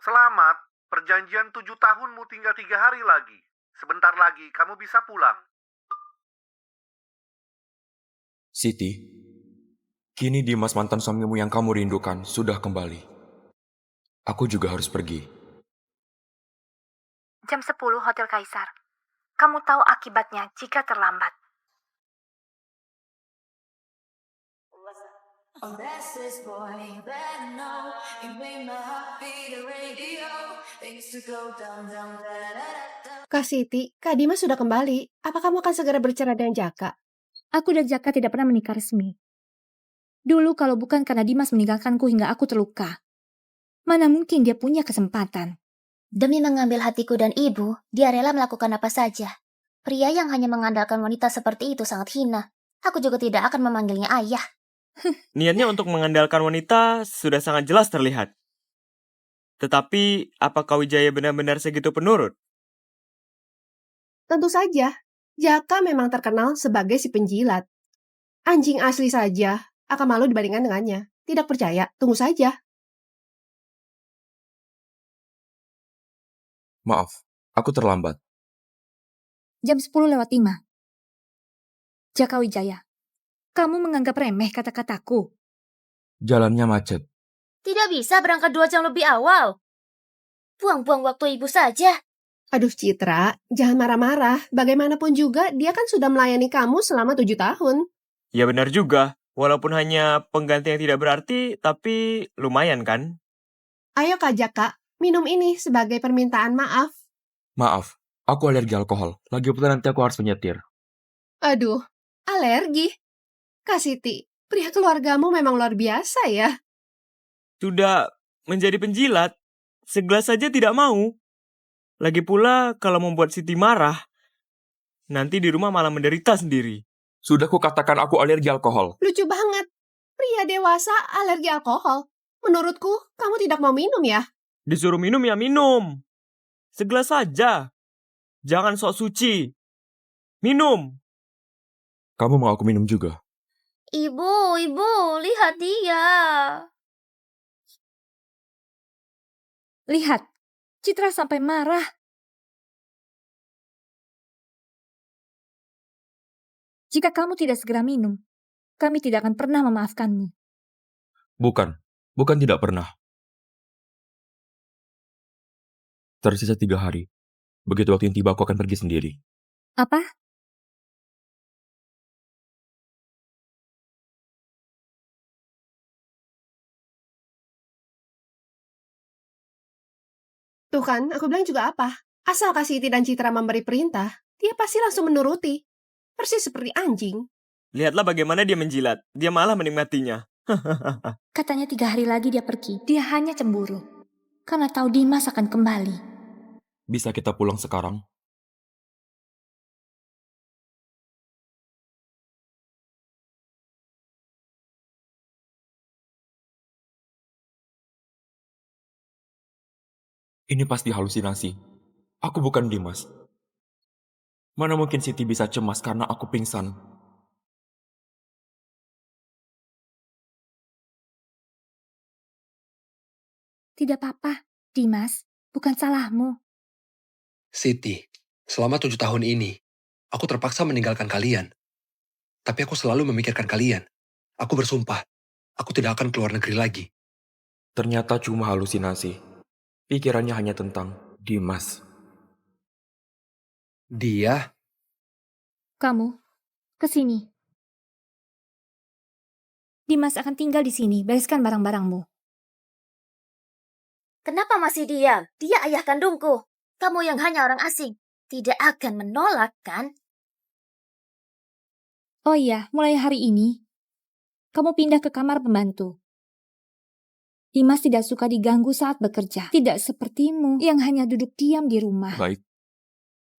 Selamat, perjanjian 7 tahunmu tinggal 3 hari lagi. Sebentar lagi kamu bisa pulang. Siti, kini Dimas mantan suamimu yang kamu rindukan sudah kembali. Aku juga harus pergi. Jam 10 Hotel Kaisar. Kamu tahu akibatnya jika terlambat. Kak Siti, Kak Dimas sudah kembali. Apa kamu akan segera bercerai dengan Jaka? Aku dan Jaka tidak pernah menikah resmi. Dulu kalau bukan karena Dimas meninggalkanku hingga aku terluka, mana mungkin dia punya kesempatan. Demi mengambil hatiku dan ibu, dia rela melakukan apa saja. Pria yang hanya mengandalkan wanita seperti itu sangat hina. Aku juga tidak akan memanggilnya ayah. Niatnya untuk mengandalkan wanita sudah sangat jelas terlihat. Tetapi, apakah Wijaya benar-benar segitu penurut? Tentu saja, Jaka memang terkenal sebagai si penjilat. Anjing asli saja akan malu dibandingkan dengannya. Tidak percaya? Tunggu saja. Maaf, aku terlambat. Jam 10:05. Jaka Wijaya, kamu menganggap remeh kata-kataku. Jalannya macet. Tidak bisa berangkat 2 jam lebih awal. Buang-buang waktu ibu saja. Aduh Citra, jangan marah-marah. Bagaimanapun juga, dia kan sudah melayani kamu selama 7 tahun. Ya benar juga, walaupun hanya pengganti yang tidak berarti, tapi lumayan kan? Ayo Kak Jaka, minum ini sebagai permintaan maaf. Maaf, aku alergi alkohol. Lagi pula nanti aku harus menyetir. Aduh, alergi. Kak Siti, pria keluargamu memang luar biasa ya. Sudah menjadi penjilat, segelas saja tidak mau. Lagi pula, kalau membuat Siti marah, nanti di rumah malah menderita sendiri. Sudah kukatakan aku alergi alkohol. Lucu banget. Pria dewasa alergi alkohol. Menurutku, kamu tidak mau minum ya? Disuruh minum ya minum. Segelas saja. Jangan sok suci. Minum. Kamu mau aku minum juga? Ibu, lihat dia. Lihat, Citra sampai marah. Jika kamu tidak segera minum, kami tidak akan pernah memaafkanmu. Bukan tidak pernah. Tersisa 3 hari. Begitu waktu yang tiba aku akan pergi sendiri. Apa? Tuh kan, aku bilang juga apa? Asal Kak Siti dan Citra memberi perintah, dia pasti langsung menuruti. Persis seperti anjing. Lihatlah bagaimana dia menjilat. Dia malah menikmatinya. Katanya 3 hari lagi dia pergi. Dia hanya cemburu. Karena tahu Dimas akan kembali. Bisa kita pulang sekarang? Ini pasti halusinasi. Aku bukan Dimas. Mana mungkin Siti bisa cemas karena aku pingsan. Tidak apa-apa, Dimas. Bukan salahmu. Siti, selama 7 tahun ini, aku terpaksa meninggalkan kalian. Tapi aku selalu memikirkan kalian. Aku bersumpah, aku tidak akan keluar negeri lagi. Ternyata cuma halusinasi. Pikirannya hanya tentang Dimas. Dia, Kamu, ke sini. Dimas akan tinggal di sini. Bereskan barang-barangmu. Kenapa masih diam? Dia ayah kandungku. Kamu yang hanya orang asing. Tidak akan menolak, kan? Oh iya, mulai hari ini, kamu pindah ke kamar pembantu. Dimas tidak suka diganggu saat bekerja. Tidak sepertimu yang hanya duduk diam di rumah. Baik,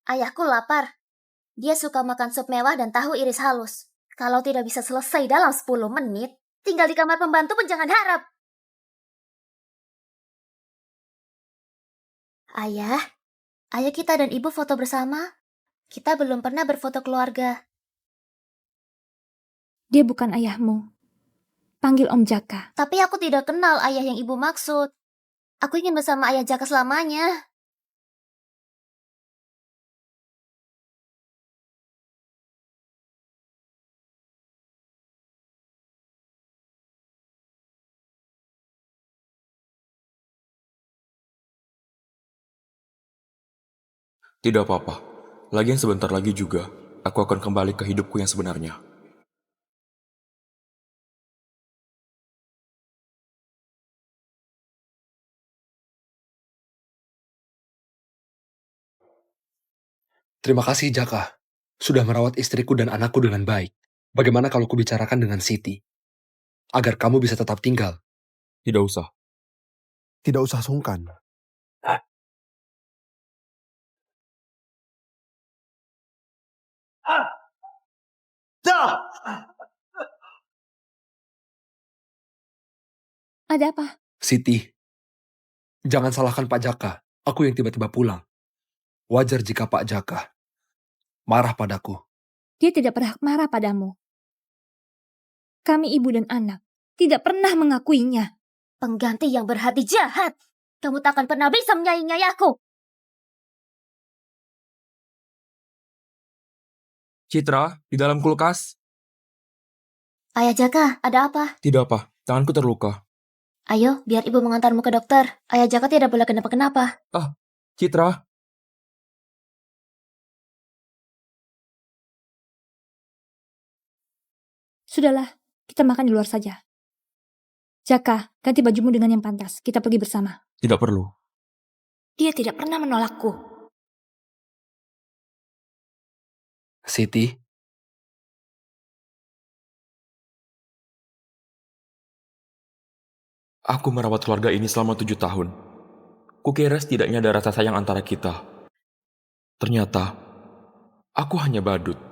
Ayahku lapar. Dia suka makan sup mewah dan tahu iris halus. Kalau tidak bisa selesai dalam 10 menit, tinggal di kamar pembantu pun jangan harap. Ayah kita dan ibu foto bersama. Kita belum pernah berfoto keluarga. Dia bukan ayahmu. Panggil Om Jaka. Tapi aku tidak kenal ayah yang ibu maksud. Aku ingin bersama ayah Jaka selamanya. Tidak apa-apa. Lagian sebentar lagi juga, aku akan kembali ke hidupku yang sebenarnya. Terima kasih, Jaka. Sudah merawat istriku dan anakku dengan baik. Bagaimana kalau kubicarakan dengan Siti? Agar kamu bisa tetap tinggal. Tidak usah. Tidak usah sungkan. Ada apa? Siti, jangan salahkan Pak Jaka. Aku yang tiba-tiba pulang. Wajar jika Pak Jaka marah padaku. Dia tidak berhak marah padamu. Kami ibu dan anak tidak pernah mengakuinya. Pengganti yang berhati jahat. Kamu tak akan pernah bisa menyaingi ayahku. Citra, di dalam kulkas? Ayah Jaka, ada apa? Tidak apa, tanganku terluka. Ayo, biar ibu mengantarmu ke dokter. Ayah Jaka tidak boleh kenapa-kenapa. Citra, Sudahlah, kita makan di luar saja. Jaka, ganti bajumu dengan yang pantas. Kita pergi bersama. tidak perlu. Dia tidak pernah menolakku. Siti, Aku merawat keluarga ini selama 7 tahun. Kukira setidaknya ada rasa sayang antara kita. Ternyata, aku hanya badut.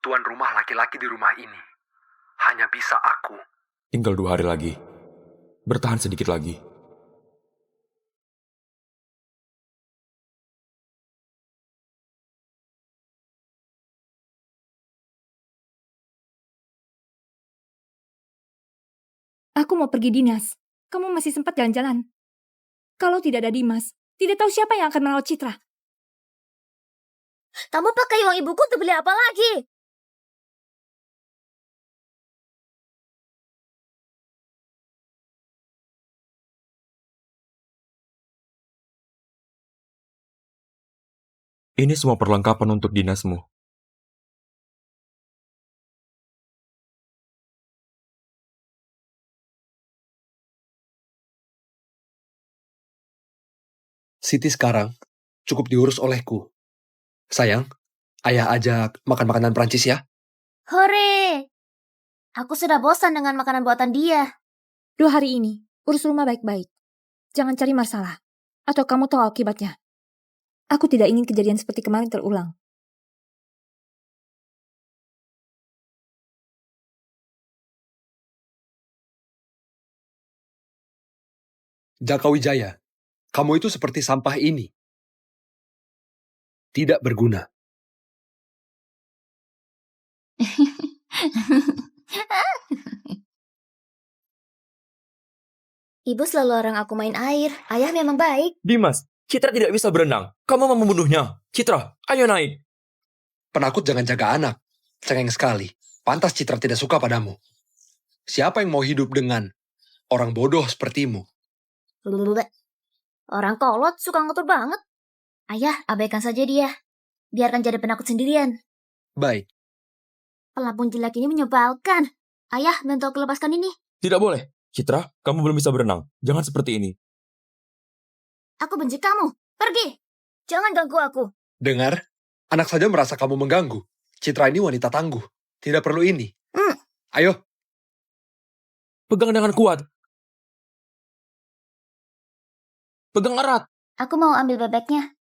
tuan rumah laki-laki di rumah ini hanya bisa aku. Tinggal 2 hari lagi. Bertahan sedikit lagi. Aku mau pergi dinas. Kamu masih sempat jalan-jalan. Kalau tidak ada Dimas, tidak tahu siapa yang akan merawat Citra. Kamu pakai uang ibuku untuk beli apa lagi? Ini semua perlengkapan untuk dinasmu. Siti sekarang cukup diurus olehku. Sayang, ayah ajak makan makanan Prancis ya. Hore! Aku sudah bosan dengan makanan buatan dia. 2 hari ini, urus rumah baik-baik. Jangan cari masalah. Atau kamu tahu akibatnya. Aku tidak ingin kejadian seperti kemarin terulang. Jaka Wijaya, kamu itu seperti sampah ini. Tidak berguna. Ibu selalu larang aku main air. Ayah memang baik. Dimas, Citra tidak bisa berenang. Kamu mau membunuhnya. Citra, ayo naik. Penakut jangan jaga anak. Cengeng sekali. Pantas Citra tidak suka padamu. Siapa yang mau hidup dengan orang bodoh sepertimu? Bleh. Orang kolot suka ngotor banget. Ayah, abaikan saja dia. Biarkan jadi penakut sendirian. Baik, Pelampung jelek ini menyebalkan. Ayah, bantu aku lepaskan ini. Tidak boleh. Citra, kamu belum bisa berenang. Jangan seperti ini. Aku benci kamu. Pergi. Jangan ganggu aku. dengar. Anak saja merasa kamu mengganggu. Citra ini wanita tangguh. Tidak perlu ini. Ayo, Pegang dengan kuat. Pegang erat. Aku mau ambil bebeknya.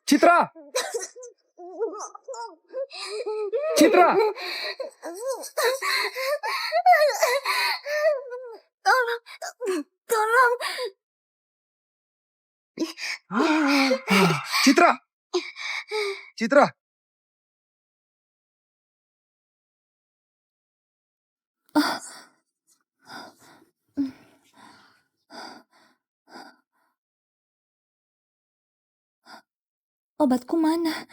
Citra! Citra! Tolong. Tolong. Citra! Citra! Obatku mana?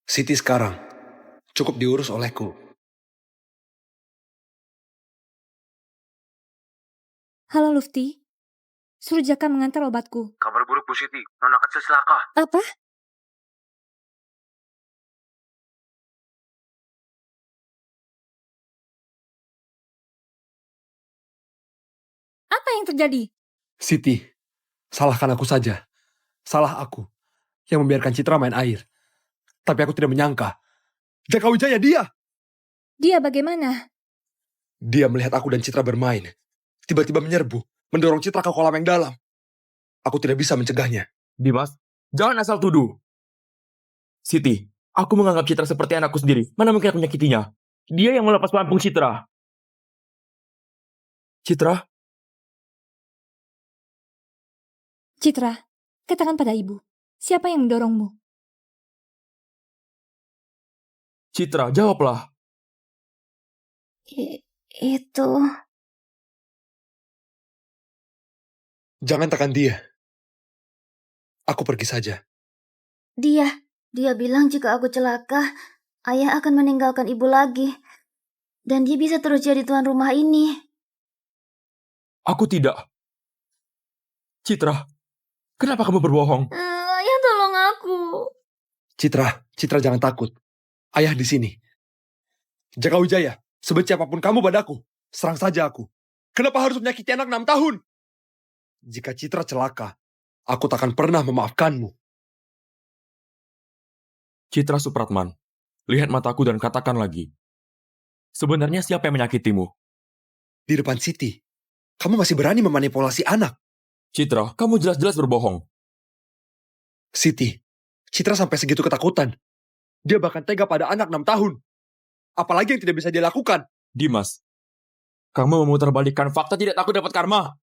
Siti sekarang cukup diurus olehku. Halo Lufti, suruh Jaka mengantar obatku. Kabar buruk Bu Siti, Nona kecil celaka. Apa? Apa yang terjadi? Siti, salahkan aku saja. Salah aku yang membiarkan Citra main air. Tapi aku tidak menyangka. Jaka Wijaya dia! Dia bagaimana? Dia melihat aku dan Citra bermain. Tiba-tiba menyerbu, mendorong Citra ke kolam yang dalam. Aku tidak bisa mencegahnya. Dimas, jangan asal tuduh. Siti, aku menganggap Citra seperti anakku sendiri. Mana mungkin aku menyakitinya? Dia yang melepas pelampung Citra. Citra, Citra, katakan pada ibu, siapa yang mendorongmu? Citra, jawablah. Itu... Jangan tekan dia. Aku pergi saja. Dia bilang jika aku celaka, ayah akan meninggalkan ibu lagi. Dan dia bisa terus jadi tuan rumah ini. Aku tidak. Citra, kenapa kamu berbohong? Ayah tolong aku. Citra jangan takut. Ayah di sini. Jaka Wijaya, sebenci apapun kamu padaku, serang saja aku. Kenapa harus menyakiti anak 6 tahun? Jika Citra celaka, aku takkan pernah memaafkanmu. Citra Supratman, lihat mataku dan katakan lagi. Sebenarnya siapa yang menyakitimu? Di depan Siti, kamu masih berani memanipulasi anak. Citra, kamu jelas-jelas berbohong. Siti, Citra sampai segitu ketakutan. Dia bahkan tega pada anak 6 tahun. Apalagi yang tidak bisa dia lakukan. Dimas, kamu memutarbalikkan fakta tidak takut dapat karma.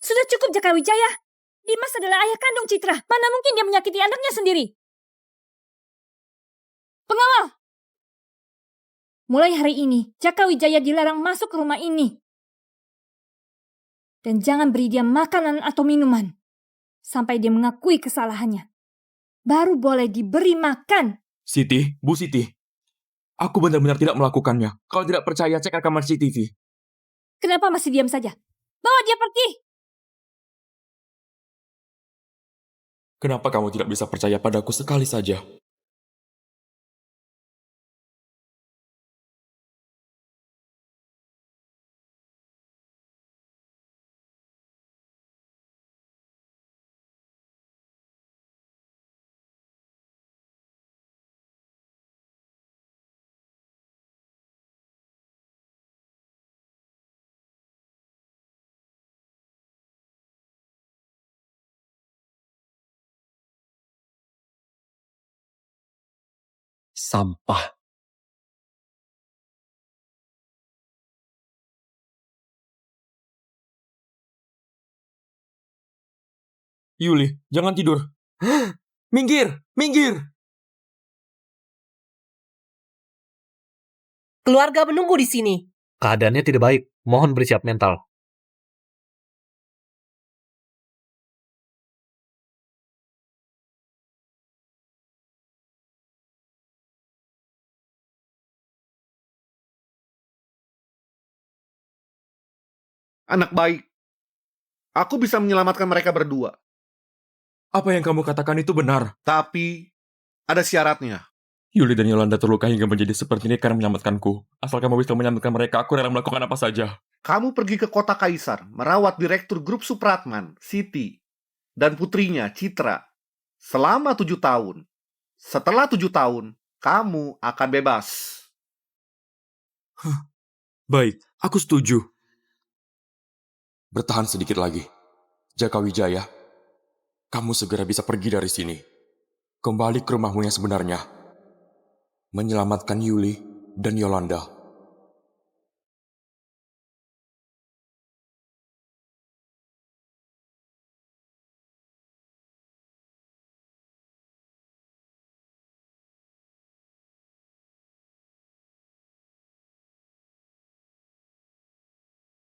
Sudah cukup Jaka Wijaya. Dimas adalah ayah kandung Citra. Mana mungkin dia menyakiti anaknya sendiri? Pengawal! Mulai hari ini, Jaka Wijaya dilarang masuk ke rumah ini. Dan jangan beri dia makanan atau minuman. Sampai dia mengakui kesalahannya. Baru boleh diberi makan. Siti, Bu Siti, aku benar-benar tidak melakukannya. Kalau tidak percaya, cek rekaman CCTV. Kenapa masih diam saja? Bawa dia pergi! Kenapa kamu tidak bisa percaya padaku sekali saja? Sampah. Yuli, jangan tidur. Minggir, minggir! Keluarga menunggu di sini. Keadaannya tidak baik. Mohon bersiap mental. Anak baik. Aku bisa menyelamatkan mereka berdua. Apa yang kamu katakan itu benar. Tapi ada syaratnya. Yuli dan Yolanda terluka hingga menjadi seperti ini karena menyelamatkanku. Asal kamu bisa menyelamatkan mereka, aku rela melakukan apa saja. Kamu pergi ke kota Kaisar, merawat direktur grup Supratman, Siti, dan putrinya, Citra, selama 7 tahun. Setelah 7 tahun, kamu akan bebas. Baik, aku setuju. Bertahan sedikit lagi. Jaka Wijaya, kamu segera bisa pergi dari sini. Kembali ke rumahmu yang sebenarnya. menyelamatkan Yuli dan Yolanda.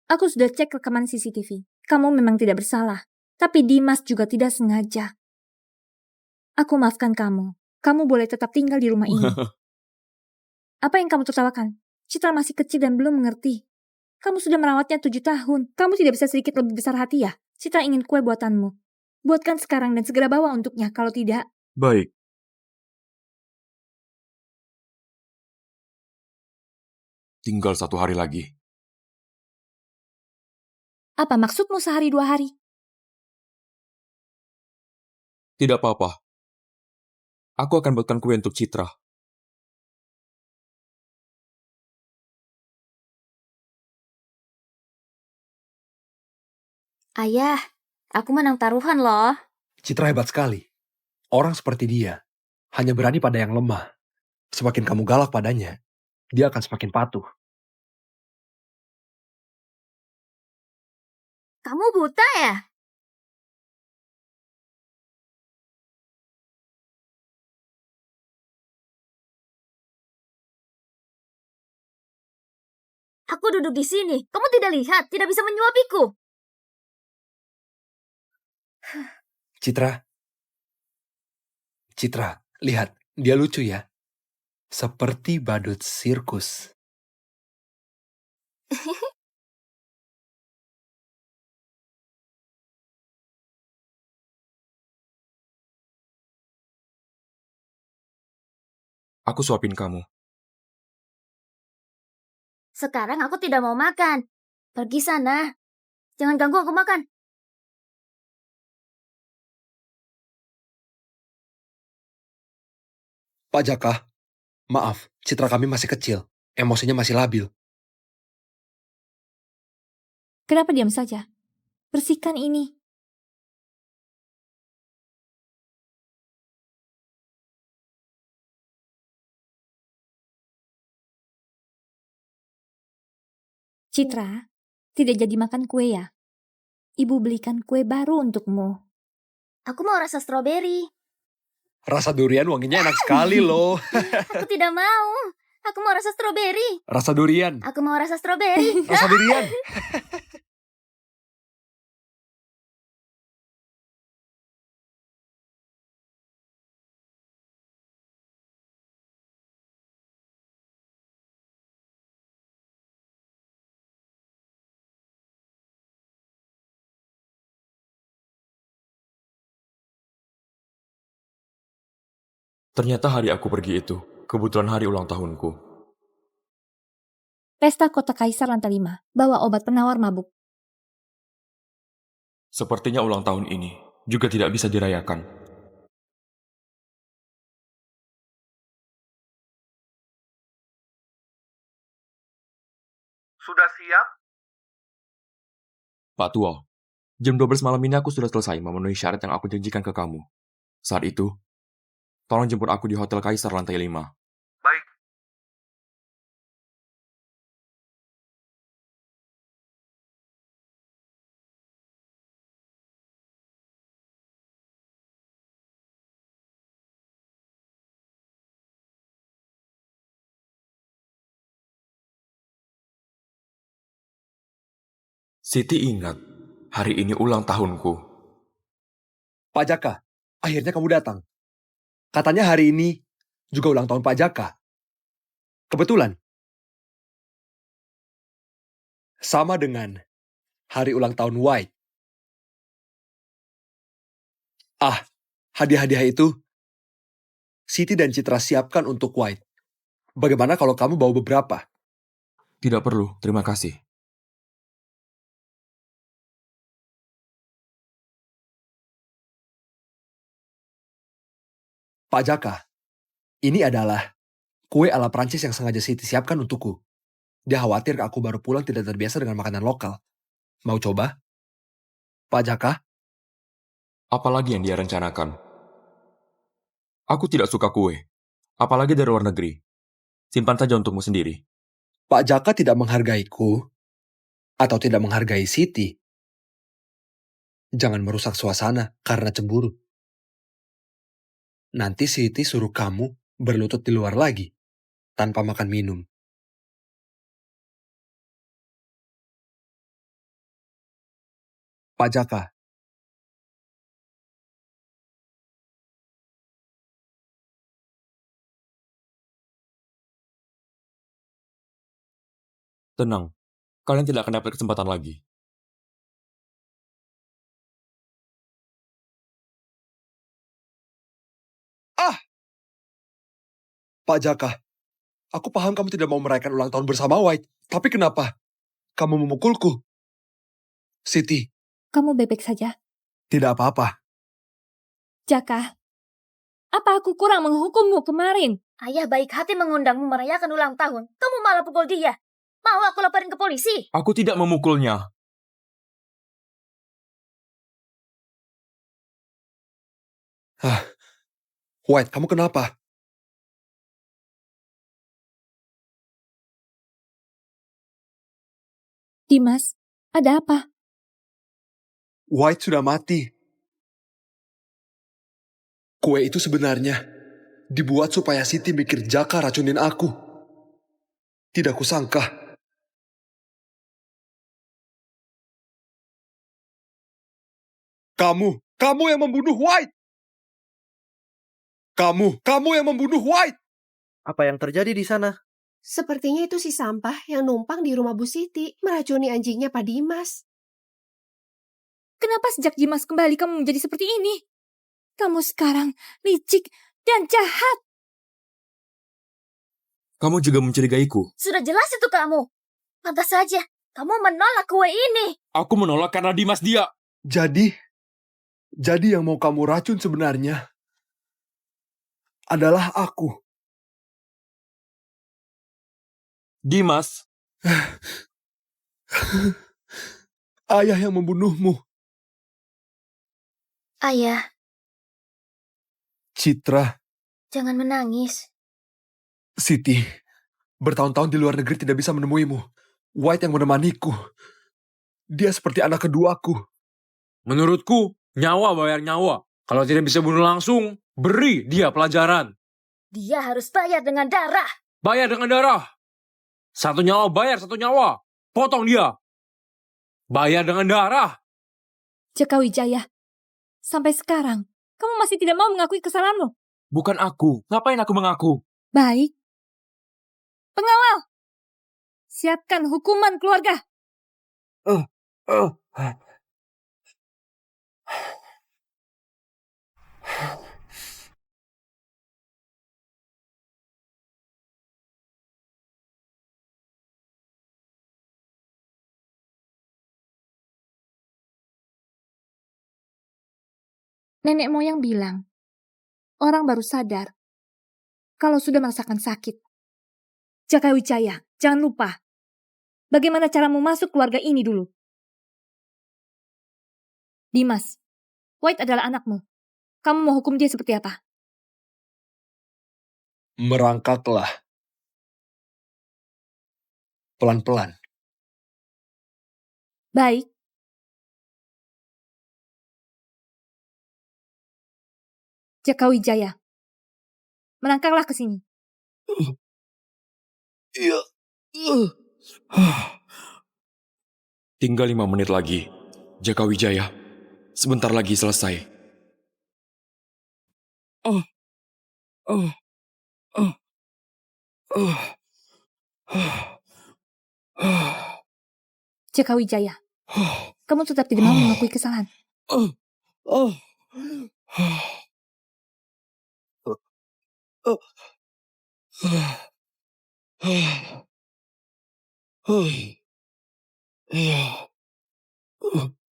Aku sudah cek rekaman CCTV. Kamu memang tidak bersalah. Tapi Dimas juga tidak sengaja. Aku maafkan kamu. Kamu boleh tetap tinggal di rumah ini. Apa yang kamu tertawakan? Citra masih kecil dan belum mengerti. Kamu sudah merawatnya 7 tahun. Kamu tidak bisa sedikit lebih besar hati ya? Citra ingin kue buatanmu. Buatkan sekarang dan segera bawa untuknya. Kalau tidak, Baik. Tinggal 1 hari lagi. apa maksudmu sehari 2 hari? Tidak apa-apa. Aku akan buatkan kue untuk Citra. Ayah, aku menang taruhan loh. Citra hebat sekali. Orang seperti dia hanya berani pada yang lemah. Semakin kamu galak padanya, dia akan semakin patuh. Kamu buta ya? Aku duduk di sini. Kamu tidak lihat, tidak bisa menyuapiku. Citra, lihat, dia lucu ya. Seperti badut sirkus. Aku suapin kamu. Sekarang aku tidak mau makan. Pergi sana. Jangan ganggu aku makan. Pak Jaka, maaf, Citra kami masih kecil. Emosinya masih labil. Kenapa diam saja? Bersihkan ini. Citra, tidak jadi makan kue ya? Ibu belikan kue baru untukmu. Aku mau rasa stroberi. Rasa durian wanginya enak sekali loh. Aku tidak mau. Aku mau rasa stroberi. Rasa durian. Aku mau rasa stroberi. Rasa durian. Ternyata hari aku pergi itu, kebetulan hari ulang tahunku. Pesta Kota Kaisar lantai 5. Bawa obat penawar mabuk. Sepertinya ulang tahun ini juga tidak bisa dirayakan. Sudah siap? Pak Tua, jam 12 malam ini aku sudah selesai memenuhi syarat yang aku janjikan ke kamu. Saat itu, tolong jemput aku di Hotel Kaisar lantai 5. Baik. Siti ingat, hari ini ulang tahunku. Pak Jaka, akhirnya kamu datang. Katanya hari ini juga ulang tahun Pak Jaka. Kebetulan. Sama dengan hari ulang tahun White. Hadiah-hadiah itu Siti dan Citra siapkan untuk White. Bagaimana kalau kamu bawa beberapa? Tidak perlu, terima kasih. Pak Jaka, ini adalah kue ala Prancis yang sengaja Siti siapkan untukku. Dia khawatir aku baru pulang tidak terbiasa dengan makanan lokal. Mau coba? Pak Jaka? Apalagi yang dia rencanakan? Aku tidak suka kue, apalagi dari luar negeri. Simpan saja untukmu sendiri. Pak Jaka tidak menghargaiku atau tidak menghargai Siti. Jangan merusak suasana karena cemburu. Nanti Siti suruh kamu berlutut di luar lagi, tanpa makan minum. Pak Jaka, Tenang, kalian tidak akan dapat kesempatan lagi. Pak Jaka, aku paham kamu tidak mau merayakan ulang tahun bersama White, tapi kenapa kamu memukulku? Siti, Kamu bebek saja. tidak apa-apa. Jaka, apa aku kurang menghukummu kemarin? Ayah baik hati mengundangmu merayakan ulang tahun. Kamu malah pukul dia. Mau aku laporin ke polisi? Aku tidak memukulnya. White, kamu kenapa? Dimas, ada apa? White sudah mati. Kue itu sebenarnya dibuat supaya Siti mikir Jaka racunin aku. Tidak kusangka. Kamu yang membunuh White. Kamu yang membunuh White. Apa yang terjadi di sana? Sepertinya itu si sampah yang numpang di rumah Bu Siti meracuni anjingnya Pak Dimas. Kenapa sejak Dimas kembali kamu menjadi seperti ini? Kamu sekarang licik dan jahat. Kamu juga mencurigaiku. Sudah jelas itu kamu. Pantas saja. Kamu menolak kue ini. Aku menolak karena Dimas dia. Jadi yang mau kamu racun sebenarnya adalah aku. Dimas, Ayah yang membunuhmu. Ayah, Citra, jangan menangis. Siti, bertahun-tahun di luar negeri tidak bisa menemuimu. White yang menemaniku. Dia seperti anak keduaku. Menurutku, nyawa bayar nyawa. Kalau tidak bisa bunuh langsung, beri dia pelajaran. Dia harus bayar dengan darah. Bayar dengan darah. Satu nyawa bayar satu nyawa. Potong dia. Bayar dengan darah. Jaka Wijaya, sampai sekarang kamu masih tidak mau mengakui kesalahanmu. bukan aku. Ngapain aku mengaku? Baik. Pengawal, siapkan hukuman keluarga. Nenek moyang bilang, orang baru sadar kalau sudah merasakan sakit. Jaka Wijaya, jangan lupa. Bagaimana caramu masuk keluarga ini dulu? Dimas, White adalah anakmu. Kamu mau hukum dia seperti apa? Merangkaklah. Pelan-pelan. Baik. Jaka Wijaya, merangkaklah ke sini. Iya. Tinggal 5 menit lagi. Jaka Wijaya, sebentar lagi selesai. Jaka Wijaya, kamu tetap tidak mau mengakui kesalahan.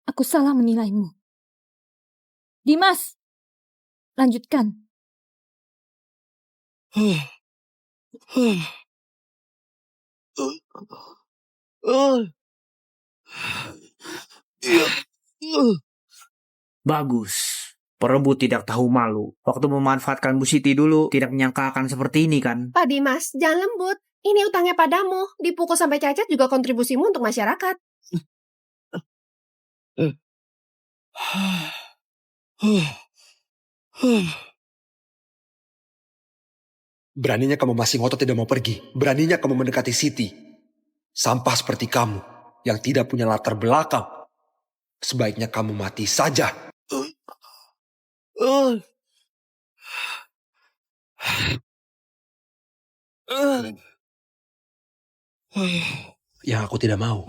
Aku salah menilaimu. Dimas, lanjutkan. Bagus. Perebut tidak tahu malu. Waktu memanfaatkan Bu Siti dulu, tidak menyangka akan seperti ini kan? Pak Dimas, jangan lembut. Ini utangnya padamu. Dipukul sampai cacat juga kontribusimu untuk masyarakat. Beraninya kamu masih ngotot tidak mau pergi. Beraninya kamu mendekati Siti. Sampah seperti kamu yang tidak punya latar belakang. Sebaiknya kamu mati saja. Yang aku tidak mau.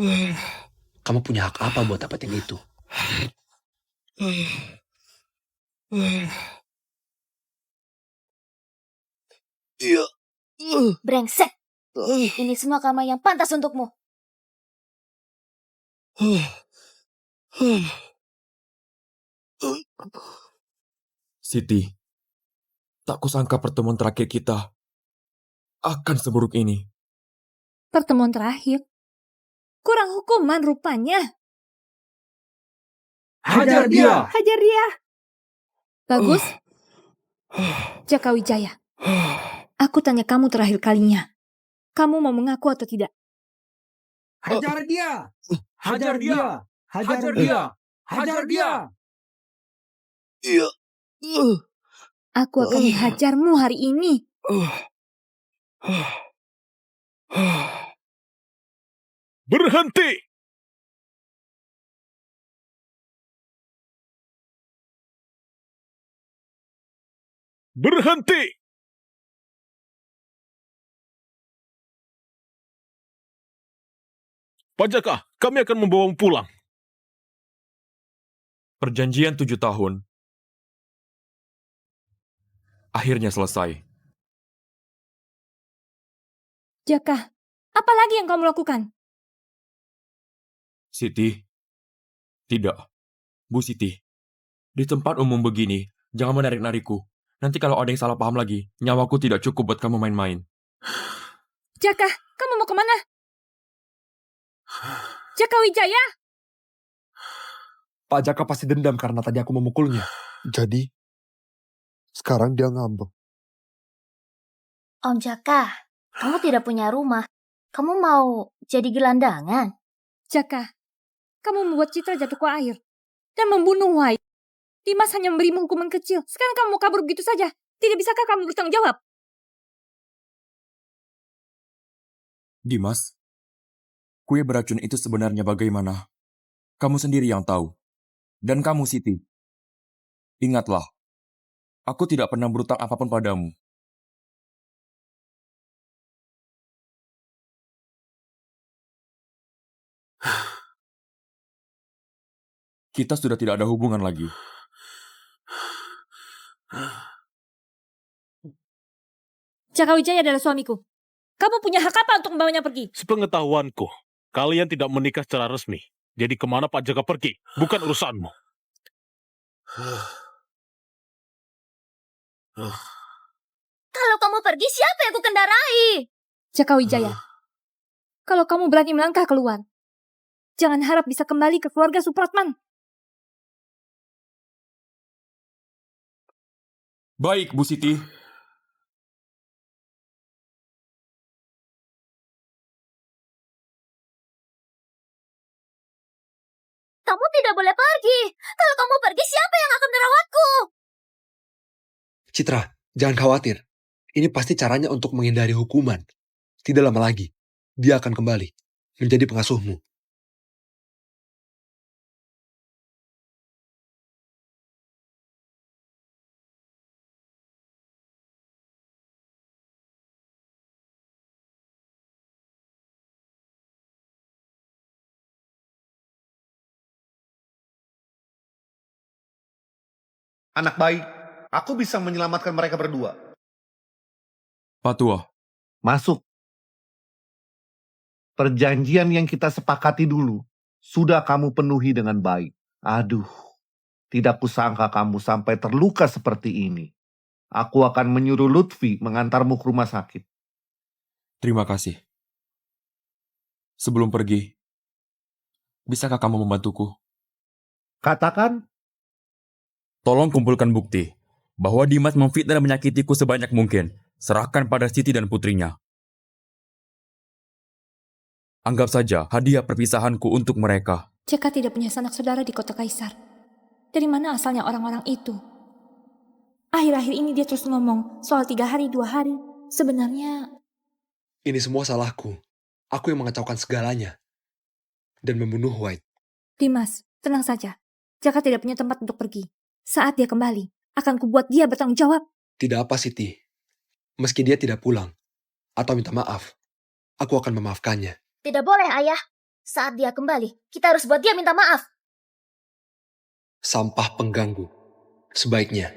Kamu punya hak apa buat dapetin itu? Brengsek. Ini semua karma yang pantas untukmu. Siti, tak kusangka pertemuan terakhir kita akan seburuk ini. Pertemuan terakhir? Kurang hukuman rupanya. Hajar dia! Hajar dia. Bagus. Jaka Wijaya. Aku tanya kamu terakhir kalinya. Kamu mau mengaku atau tidak? Hajar dia! Hajar dia! Hajar dia! Hajar dia! Aku akan menghajarmu hari ini. Berhenti! Berhenti! Pak Jaka, kami akan membawamu pulang. Perjanjian 7 tahun akhirnya selesai. Jaka, apa lagi yang kamu lakukan? Siti, tidak. Bu Siti, di tempat umum begini, jangan menarik-nariku. Nanti kalau ada yang salah paham lagi, nyawaku tidak cukup buat kamu main-main. Jaka, kamu mau kemana? Jaka Wijaya? Pak Jaka pasti dendam karena tadi aku memukulnya. Jadi, sekarang dia ngambek. Om Jaka, kamu tidak punya rumah. Kamu mau jadi gelandangan? Jaka, kamu membuat Citra jatuh ke air dan membunuh White. Dimas hanya memberimu hukuman kecil. Sekarang kamu mau kabur begitu saja. Tidak bisakah kamu bertanggung jawab? Dimas, kue beracun itu sebenarnya bagaimana? Kamu sendiri yang tahu. Dan kamu, Siti. Ingatlah, aku tidak pernah berutang apapun padamu. Kita sudah tidak ada hubungan lagi. Jaka Wijaya adalah suamiku. Kamu punya hak apa untuk membawanya pergi? Sepengetahuanku, kalian tidak menikah secara resmi. Jadi kemana Pak Jaka pergi? Bukan urusanmu. Kalau kamu pergi, siapa yang ku kendarai? Jaka Wijaya, kalau kamu berani melangkah keluar, jangan harap bisa kembali ke keluarga Supratman. Baik, Bu Siti. Kamu tidak boleh pergi. Kalau kamu pergi, siapa yang akan merawatku? Citra, jangan khawatir. Ini pasti caranya untuk menghindari hukuman. Tidak lama lagi, dia akan kembali menjadi pengasuhmu. Anak baik, aku bisa menyelamatkan mereka berdua. Pak Tua, Masuk. Perjanjian yang kita sepakati dulu, sudah kamu penuhi dengan baik. Aduh, tidak kusangka kamu sampai terluka seperti ini. Aku akan menyuruh Lutfi mengantarmu ke rumah sakit. terima kasih. Sebelum pergi, bisakah kamu membantuku? Katakan, Tolong kumpulkan bukti bahwa Dimas memfitnah dan menyakitiku sebanyak mungkin. Serahkan pada Siti dan putrinya. Anggap saja hadiah perpisahanku untuk mereka. Jaka tidak punya sanak saudara di kota Kaisar. Dari mana asalnya orang-orang itu? Akhir-akhir ini dia terus ngomong soal 3 hari 2 hari. Sebenarnya Ini semua salahku. Aku yang mengacaukan segalanya. Dan membunuh White. Dimas, tenang saja. Jaka tidak punya tempat untuk pergi. Saat dia kembali, akan kubuat dia bertanggung jawab. Tidak apa, Siti. Meski dia tidak pulang, atau minta maaf, aku akan memaafkannya. Tidak boleh, Ayah. Saat dia kembali, kita harus buat dia minta maaf. Sampah pengganggu. Sebaiknya,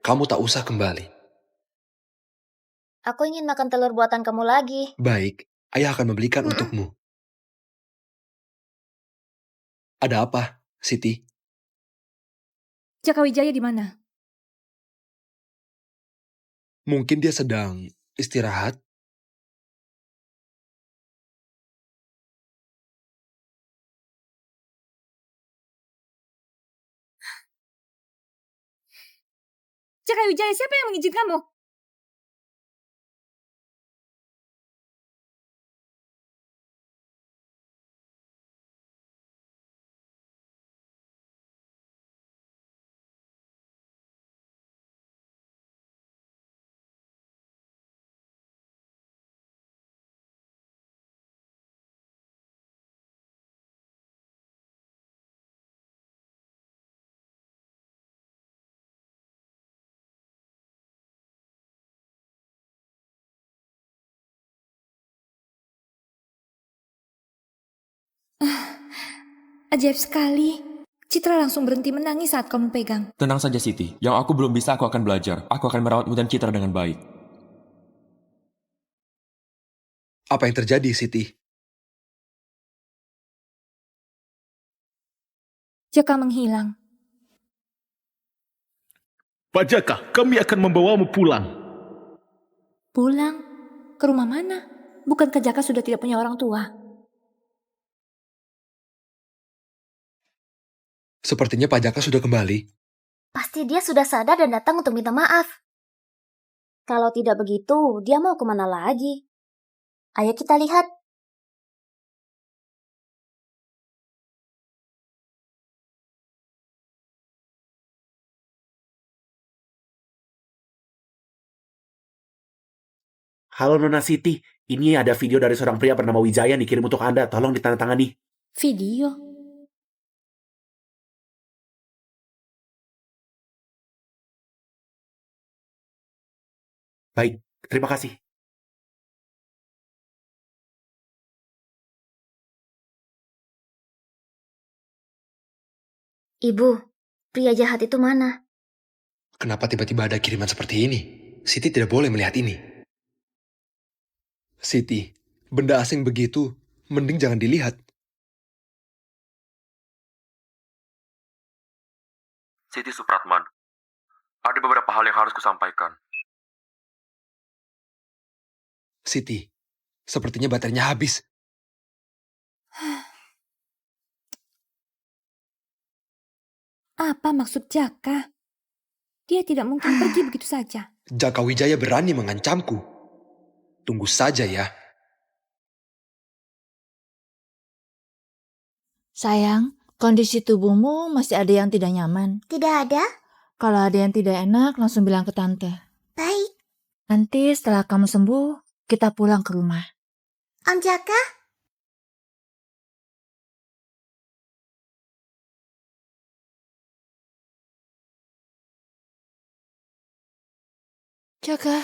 kamu tak usah kembali. Aku ingin makan telur buatan kamu lagi. Baik, ayah akan membelikan untukmu. Ada apa, Siti? Jaka Wijaya di mana? Mungkin dia sedang istirahat. Jaka Wijaya, siapa yang mengizinkanmu? Ajaib sekali. Citra langsung berhenti menangis saat kamu pegang. Tenang saja Siti, yang aku belum bisa aku akan belajar. Aku akan merawatmu dan Citra dengan baik. Apa yang terjadi, Siti? Jaka menghilang. Pak Jaka, kami akan membawamu pulang. Pulang? Ke rumah mana? Bukankah Jaka sudah tidak punya orang tua? Sepertinya Pak Jaka sudah kembali. Pasti dia sudah sadar dan datang untuk minta maaf. Kalau tidak begitu, dia mau kemana lagi? Ayo kita lihat. Halo Nona Siti, ini ada video dari seorang pria bernama Wijaya yang dikirim untuk Anda. Tolong ditandatangani. Video? Baik, terima kasih. Ibu, pria jahat itu mana? Kenapa tiba-tiba ada kiriman seperti ini? Siti tidak boleh melihat ini. Siti, benda asing begitu, mending jangan dilihat. Siti Supratman, ada beberapa hal yang harus kusampaikan. Siti, sepertinya baterainya habis. Apa maksud Jaka? Dia tidak mungkin pergi begitu saja. Jaka Wijaya berani mengancamku. Tunggu saja ya. Sayang, kondisi tubuhmu masih ada yang tidak nyaman. Tidak ada? Kalau ada yang tidak enak, langsung bilang ke tante. Baik. Nanti setelah kamu sembuh, kita pulang ke rumah. Om Jaka? Jaka.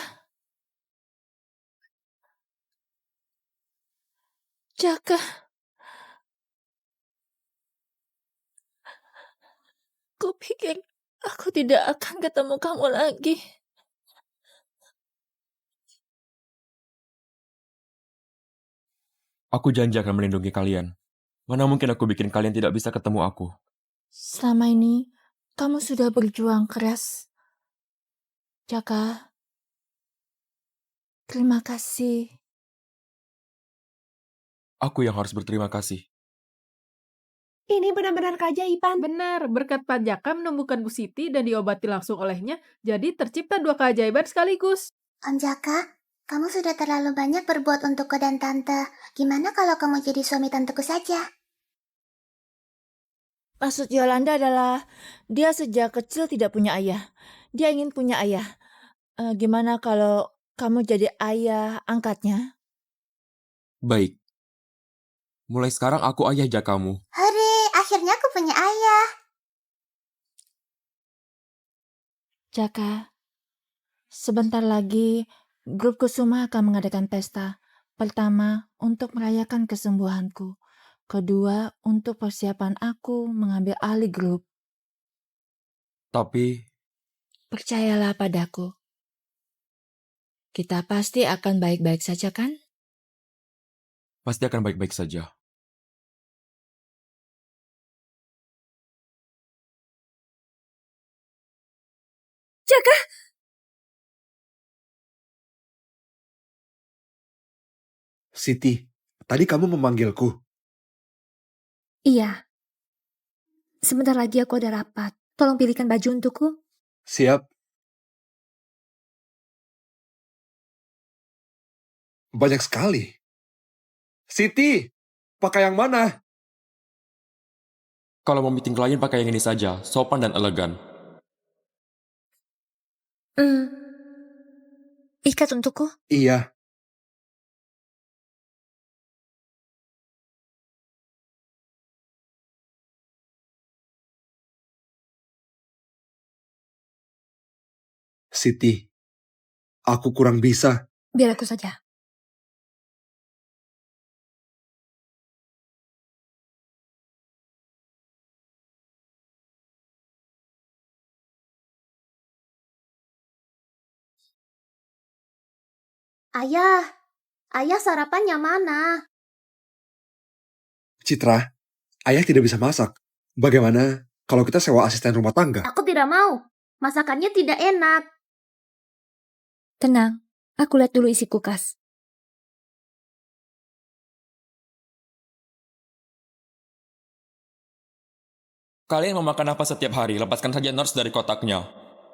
Jaka. Kupikir aku tidak akan ketemu kamu lagi. Aku janji akan melindungi kalian. Mana mungkin aku bikin kalian tidak bisa ketemu aku. Selama ini, kamu sudah berjuang keras. Jaka. Terima kasih. Aku yang harus berterima kasih. Ini benar-benar keajaiban. Benar, berkat Pak Jaka menemukan Bu Siti dan diobati langsung olehnya, jadi tercipta dua keajaiban sekaligus. Om Jaka, kamu sudah terlalu banyak berbuat untukku dan Tante. Gimana kalau kamu jadi suami tanteku saja? Maksud Yolanda adalah dia sejak kecil tidak punya ayah. Dia ingin punya ayah. Gimana kalau kamu jadi ayah angkatnya? Baik. Mulai sekarang aku ayah Jakamu. Hore, akhirnya aku punya ayah. Jaka, sebentar lagi grup Kusuma akan mengadakan pesta. Pertama, untuk merayakan kesembuhanku. Kedua, untuk persiapan aku mengambil alih grup. Tapi, Percayalah padaku. Kita pasti akan baik-baik saja, kan? pasti akan baik-baik saja. Jaka! Siti, tadi kamu memanggilku. Iya. Sebentar lagi aku ada rapat. Tolong pilihkan baju untukku. Siap. Banyak sekali. Siti, pakai yang mana? Kalau mau meeting klien pakai yang ini saja, sopan dan elegan. Ikat untukku. Iya. Siti, aku kurang bisa. Biar aku saja. Ayah sarapannya mana? Citra, ayah tidak bisa masak. Bagaimana kalau kita sewa asisten rumah tangga? Aku tidak mau. Masakannya tidak enak. Tenang, aku lihat dulu isi kulkas. Kalian mau makan apa setiap hari? Lepaskan saja nurse dari kotaknya.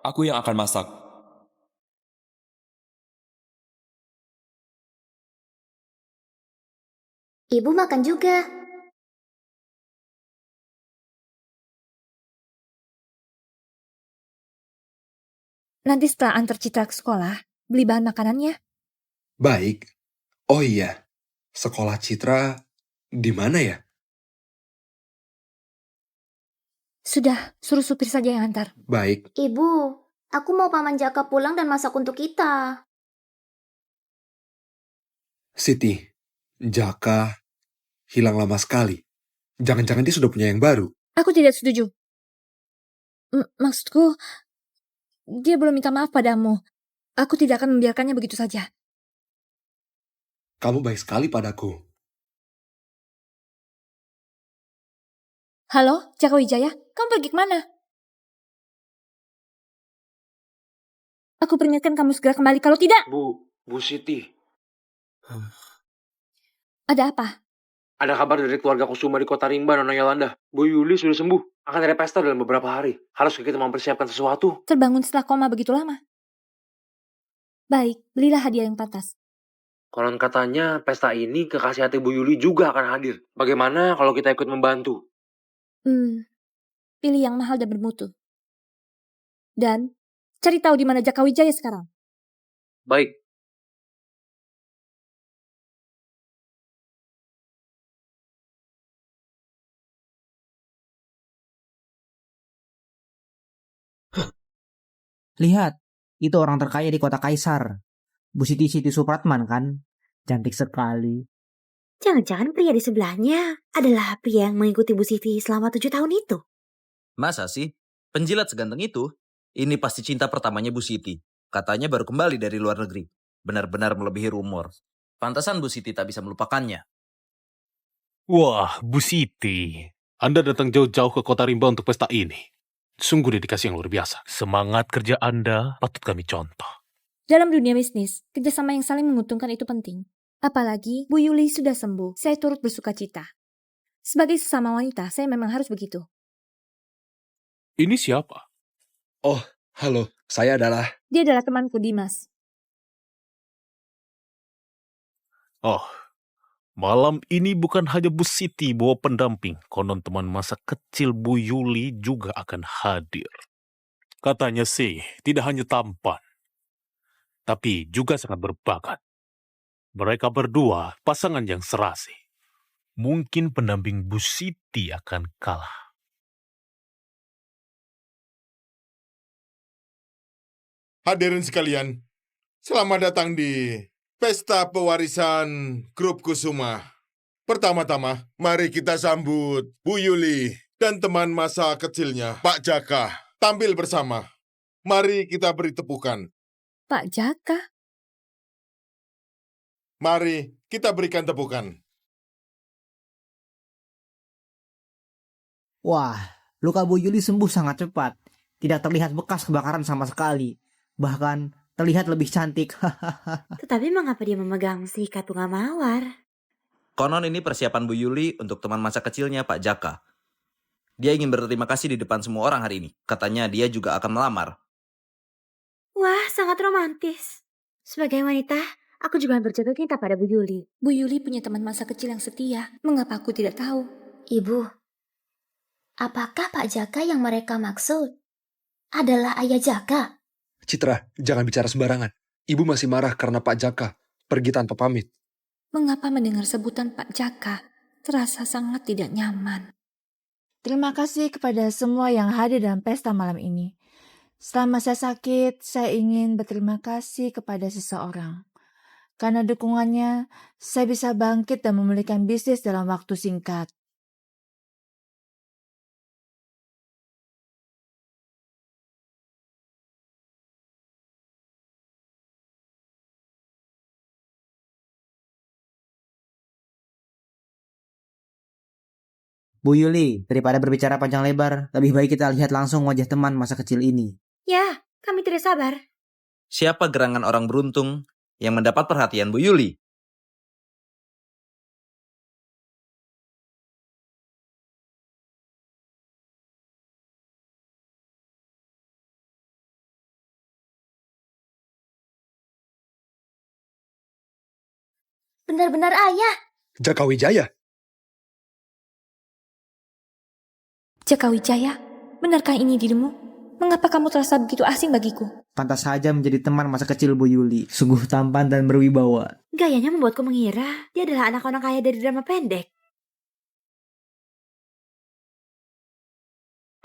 Aku yang akan masak. Ibu makan juga. Nanti setelah antar Citra ke sekolah, beli bahan makanannya. Baik. Oh iya, sekolah Citra di mana ya? Sudah, suruh supir saja yang antar. Baik. Ibu, aku mau Paman Jaka pulang dan masak untuk kita. Siti, Jaka hilang lama sekali. Jangan-jangan dia sudah punya yang baru. Aku tidak setuju. Maksudku, dia belum minta maaf padamu. Aku tidak akan membiarkannya begitu saja. Kamu baik sekali padaku. Halo, Jaka Wijaya, kamu pergi kemana? Aku peringatkan kamu segera kembali, kalau tidak... Bu Siti. Ada apa? Ada kabar dari keluarga Kusuma di kota Rimba, Nona Yolanda. Bu Yuli sudah sembuh. Akan ada pesta dalam beberapa hari. Harus kita mempersiapkan sesuatu. Terbangun setelah koma begitu lama. Baik, belilah hadiah yang pantas. Konon katanya pesta ini kekasih hati Bu Yuli juga akan hadir. Bagaimana kalau kita ikut membantu? Pilih yang mahal dan bermutu. Dan cari tahu di mana Jaka Wijaya sekarang. Baik. Lihat, itu orang terkaya di kota Kaisar. Bu Siti Supratman kan? Cantik sekali. Jangan-jangan pria di sebelahnya adalah pria yang mengikuti Bu Siti selama 7 tahun itu. Masa sih? Penjilat seganteng itu? Ini pasti cinta pertamanya Bu Siti. Katanya baru kembali dari luar negeri. Benar-benar melebihi rumor. Pantasan Bu Siti tak bisa melupakannya. Wah, Bu Siti. Anda datang jauh-jauh ke kota Rimba untuk pesta ini. Sungguh dedikasi yang luar biasa. Semangat kerja Anda patut kami contoh. Dalam dunia bisnis, kerjasama yang saling menguntungkan itu penting. Apalagi Bu Yuli sudah sembuh, saya turut bersuka cita. Sebagai sesama wanita, saya memang harus begitu. Ini siapa? Oh, halo. Saya adalah... Dia adalah temanku, Dimas. Oh, malam ini bukan hanya Bu Siti bawa pendamping. Konon teman masa kecil Bu Yuli juga akan hadir. Katanya sih, tidak hanya tampan, tapi juga sangat berbakat. Mereka berdua pasangan yang serasi. Mungkin pendamping Bu Siti akan kalah. Hadirin sekalian, selamat datang di Pesta Pewarisan Grup Kusuma. Pertama-tama, mari kita sambut Bu Yuli dan teman masa kecilnya, Pak Jaka, tampil bersama. Mari kita beri tepukan. Pak Jaka? Mari kita berikan tepukan. Wah, luka Bu Yuli sembuh sangat cepat. Tidak terlihat bekas kebakaran sama sekali. Bahkan terlihat lebih cantik. Tetapi mengapa dia memegang sikat bunga mawar? Konon ini persiapan Bu Yuli untuk teman masa kecilnya Pak Jaka. Dia ingin berterima kasih di depan semua orang hari ini. Katanya dia juga akan melamar. Wah, sangat romantis. Sebagai wanita, aku juga berjatuh cinta pada Bu Yuli. Bu Yuli punya teman masa kecil yang setia. Mengapa aku tidak tahu? Ibu, apakah Pak Jaka yang mereka maksud adalah ayah Jaka? Citra, jangan bicara sembarangan. Ibu masih marah karena Pak Jaka pergi tanpa pamit. Mengapa mendengar sebutan Pak Jaka terasa sangat tidak nyaman? Terima kasih kepada semua yang hadir dalam pesta malam ini. Selama saya sakit, saya ingin berterima kasih kepada seseorang. Karena dukungannya, saya bisa bangkit dan memulihkan bisnis dalam waktu singkat. Bu Yuli, daripada berbicara panjang lebar, lebih baik kita lihat langsung wajah teman masa kecil ini. Ya, kami tidak sabar. Siapa gerangan orang beruntung yang mendapat perhatian Bu Yuli? Benar-benar ayah. Jaka Wijaya. Jaka Wijaya, benarkah ini dirimu? Mengapa kamu terasa begitu asing bagiku? Pantas saja menjadi teman masa kecil Bu Yuli. Sungguh tampan dan berwibawa. Gayanya membuatku mengira dia adalah anak orang kaya dari drama pendek.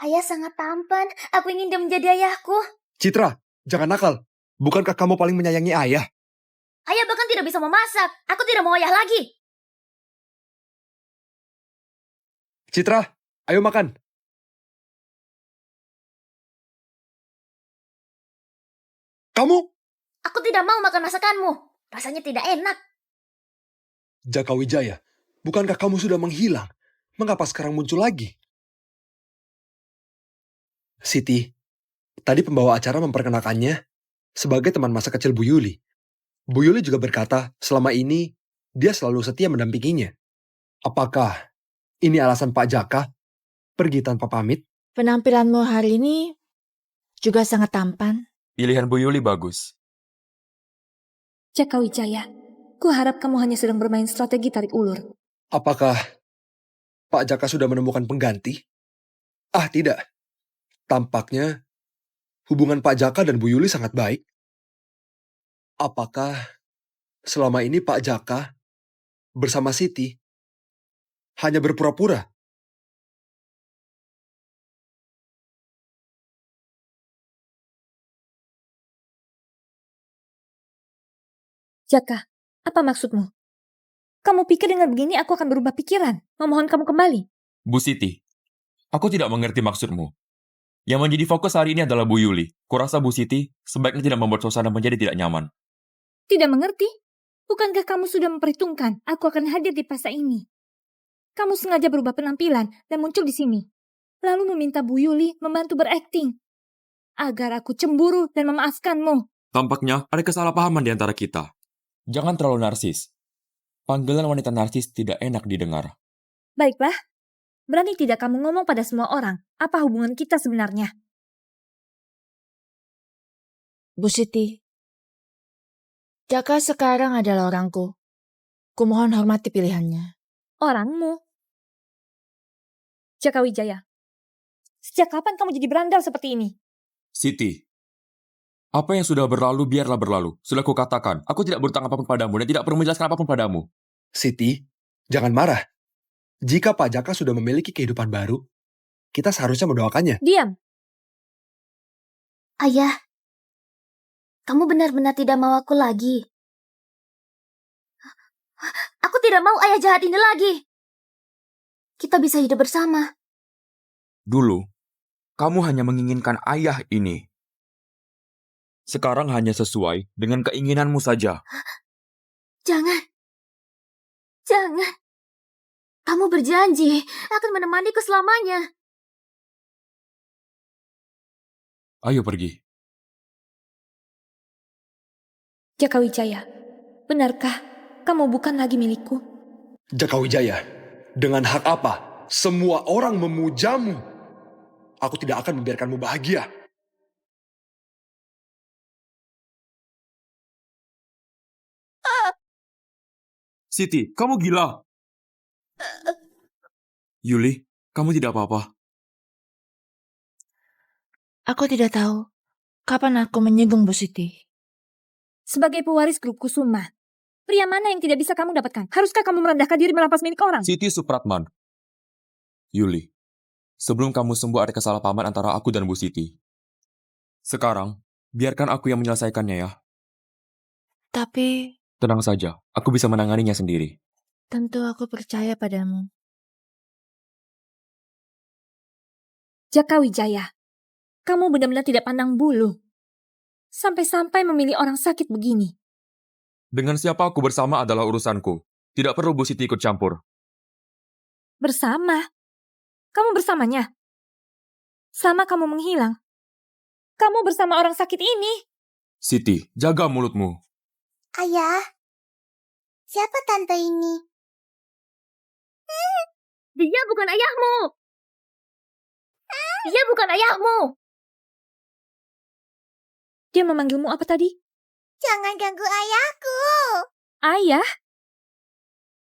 Ayah sangat tampan. Aku ingin dia menjadi ayahku. Citra, jangan nakal. Bukankah kamu paling menyayangi ayah? Ayah bahkan tidak bisa memasak. Aku tidak mau ayah lagi. Citra, ayo makan. Kamu? Aku tidak mau makan masakanmu. Rasanya tidak enak. Jaka Wijaya, bukankah kamu sudah menghilang? Mengapa sekarang muncul lagi? Siti, tadi pembawa acara memperkenalkannya sebagai teman masa kecil Bu Yuli. Bu Yuli juga berkata selama ini dia selalu setia mendampinginya. Apakah ini alasan Pak Jaka pergi tanpa pamit? Penampilanmu hari ini juga sangat tampan. Pilihan Bu Yuli bagus. Jaka Wijaya, ku harap kamu hanya sedang bermain strategi tarik ulur. Apakah Pak Jaka sudah menemukan pengganti? Ah, tidak. Tampaknya hubungan Pak Jaka dan Bu Yuli sangat baik. Apakah selama ini Pak Jaka bersama Siti hanya berpura-pura? Jaka, apa maksudmu? Kamu pikir dengan begini aku akan berubah pikiran? Memohon kamu kembali. Bu Siti, aku tidak mengerti maksudmu. Yang menjadi fokus hari ini adalah Bu Yuli. Kurasa Bu Siti sebaiknya tidak membuat suasana menjadi tidak nyaman. Tidak mengerti? Bukankah kamu sudah memperhitungkan aku akan hadir di pesta ini? Kamu sengaja berubah penampilan dan muncul di sini. Lalu meminta Bu Yuli membantu berakting. Agar aku cemburu dan memaafkanmu. Tampaknya ada kesalahpahaman di antara kita. Jangan terlalu narsis. Panggilan wanita narsis tidak enak didengar. Baiklah, Berani tidak kamu ngomong pada semua orang apa hubungan kita sebenarnya? Bu Siti, Jaka sekarang adalah orangku. Kumohon hormati pilihannya. Orangmu? Jaka Wijaya, sejak kapan kamu jadi berandal seperti ini? Siti, apa yang sudah berlalu biarlah berlalu. Sudah kukatakan, aku tidak berutang apapun padamu dan tidak perlu menjelaskan apapun padamu. Siti, jangan marah. Jika Pak Jaka sudah memiliki kehidupan baru, kita seharusnya mendoakannya. Diam. Ayah, kamu benar-benar tidak mau aku lagi. Aku tidak mau ayah jahat ini lagi. Kita bisa hidup bersama. Dulu, kamu hanya menginginkan ayah ini. Sekarang hanya sesuai dengan keinginanmu saja. Jangan. Jangan. Kamu berjanji akan menemaniku selamanya. Ayo pergi. Jaka Wijaya, benarkah kamu bukan lagi milikku? Jaka Wijaya, dengan hak apa semua orang memujamu? Aku tidak akan membiarkanmu bahagia. Siti, kamu gila. Yuli, kamu tidak apa-apa. Aku tidak tahu kapan aku menyinggung Bu Siti. Sebagai pewaris grup Kusuma, pria mana yang tidak bisa kamu dapatkan? Haruskah kamu merendahkan diri merampas milik orang? Siti Supratman. Yuli, sebelum kamu sembuh ada kesalahpahaman antara aku dan Bu Siti. Sekarang, biarkan aku yang menyelesaikannya ya. Tapi Tenang saja, aku bisa menanganinya sendiri. tentu aku percaya padamu. Jaka Wijaya, kamu benar-benar tidak pandang bulu. Sampai-sampai memilih orang sakit begini. Dengan siapa aku bersama adalah urusanku. Tidak perlu Bu Siti ikut campur. Bersama? Kamu bersamanya? Selama kamu menghilang, kamu bersama orang sakit ini. Siti, jaga mulutmu. Ayah, siapa tante ini? Dia bukan ayahmu. Dia bukan ayahmu. Dia memanggilmu apa tadi? Jangan ganggu ayahku. Ayah?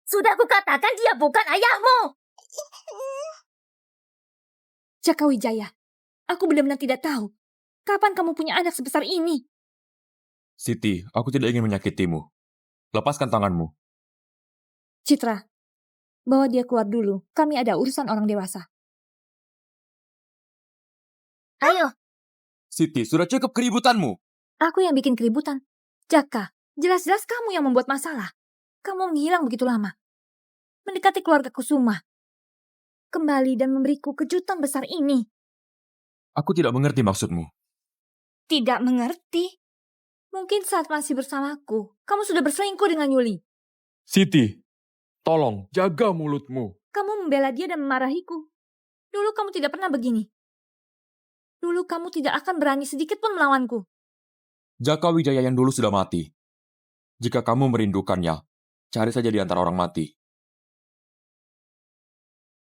Sudah kukatakan dia bukan ayahmu. Jaka Wijaya, aku benar-benar tidak tahu kapan kamu punya anak sebesar ini. Siti, aku tidak ingin menyakitimu. Lepaskan tanganmu. Citra, bawa dia keluar dulu. Kami ada urusan orang dewasa. Ayo. Siti, sudah cukup keributanmu. Aku yang bikin keributan. Jaka, jelas-jelas kamu yang membuat masalah. Kamu menghilang begitu lama. Mendekati keluarga Kusuma. Kembali dan memberiku kejutan besar ini. Aku tidak mengerti maksudmu. Tidak mengerti? Mungkin saat masih bersamaku, kamu sudah berselingkuh dengan Yuli. Siti, tolong jaga mulutmu. Kamu membela dia dan memarahiku. Dulu kamu tidak pernah begini. Dulu kamu tidak akan berani sedikit pun melawanku. Jaka Wijaya yang dulu sudah mati. Jika kamu merindukannya, cari saja di antara orang mati.